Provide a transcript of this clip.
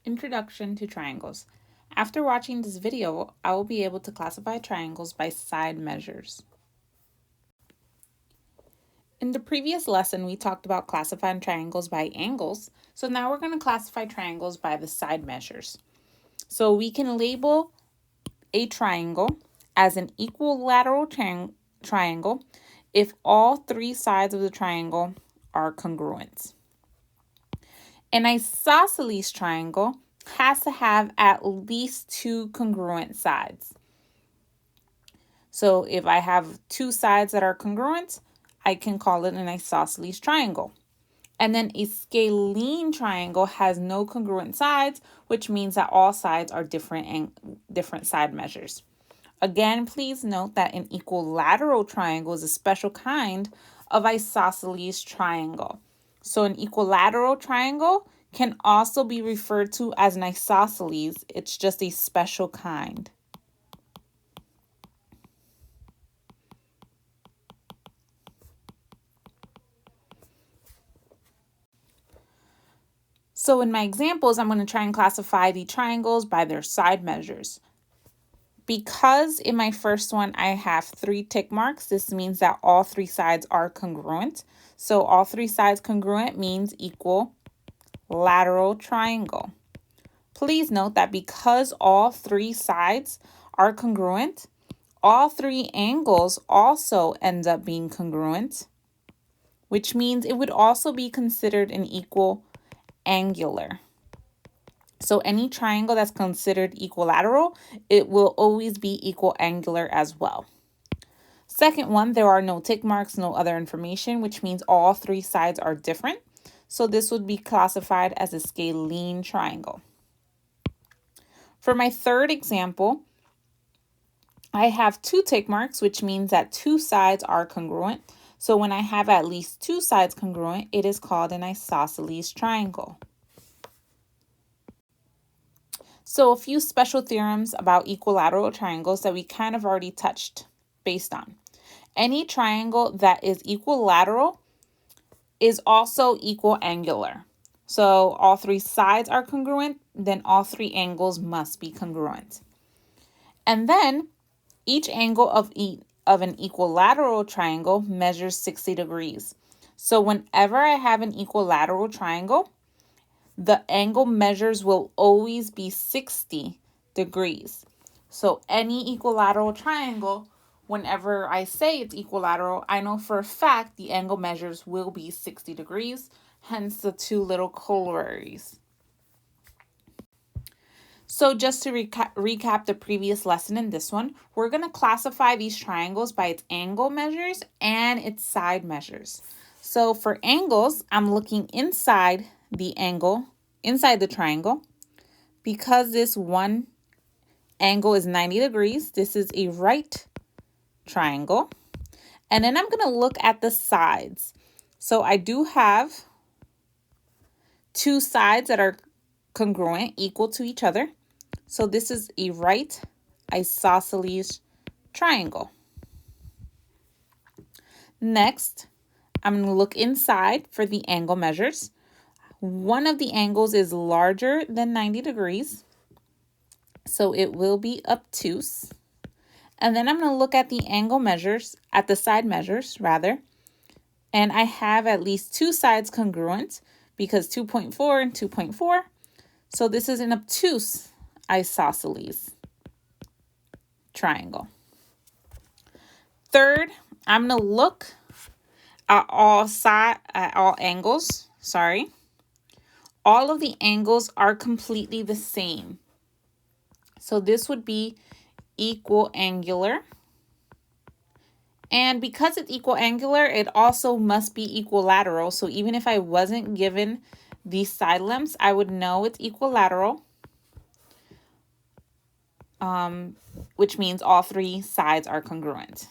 Introduction to triangles. After watching this video, I will be able to classify triangles by side measures. In the previous lesson, we talked about classifying triangles by angles, so now we're going to classify triangles by the side measures. So we can label a triangle as an equilateral triangle if all three sides of the triangle are congruent. An isosceles triangle has to have at least two congruent sides. So if I have two sides that are congruent, I can call it an isosceles triangle. And then a scalene triangle has no congruent sides, which means that all sides are different side measures. Again, please note that an equilateral triangle is a special kind of isosceles triangle. So an equilateral triangle can also be referred to as an isosceles. It's just a special kind. So in my examples, I'm going to try and classify the triangles by their side measures. Because in my first one, I have 3 tick marks, this means that all 3 sides are congruent. So all 3 sides congruent means equilateral triangle. Please note that because all 3 sides are congruent, all 3 angles also end up being congruent, which means it would also be considered an equal angular. So any triangle that's considered equilateral, it will always be equal angular as well. Second one, there are no tick marks, no other information, which means all 3 sides are different. So this would be classified as a scalene triangle. For my third example, I have 2 tick marks, which means that 2 sides are congruent. So when I have at least 2 sides congruent, it is called an isosceles triangle. So a few special theorems about equilateral triangles that we kind of already touched based on. Any triangle that is equilateral is also equal angular. So all 3 sides are congruent, then all 3 angles must be congruent. And then each angle of an equilateral triangle measures 60 degrees. So whenever I have an equilateral triangle, the angle measures will always be 60 degrees. So any equilateral triangle, whenever I say it's equilateral, I know for a fact the angle measures will be 60 degrees, hence the 2 little corollaries. So just to recap the previous lesson in this one, we're going to classify these triangles by its angle measures and its side measures. So for angles, I'm looking inside the triangle. Because this one angle is 90 degrees, this is a right triangle. And then I'm going to look at the sides. So I do have 2 sides that are congruent, equal to each other. So this is a right isosceles triangle. Next, I'm going to look inside for the angle measures. One of the angles is larger than 90 degrees, so it will be obtuse. And then I'm going to look at the angle measures, at the side measures rather, and I have at least 2 sides congruent because 2.4 and 2.4. So this is an obtuse isosceles triangle. Third, I'm going to look at all angles. All of the angles are completely the same. So this would be equal angular. And because it's equal angular, it also must be equilateral. So even if I wasn't given these side lengths, I would know it's equilateral, which means all 3 sides are congruent.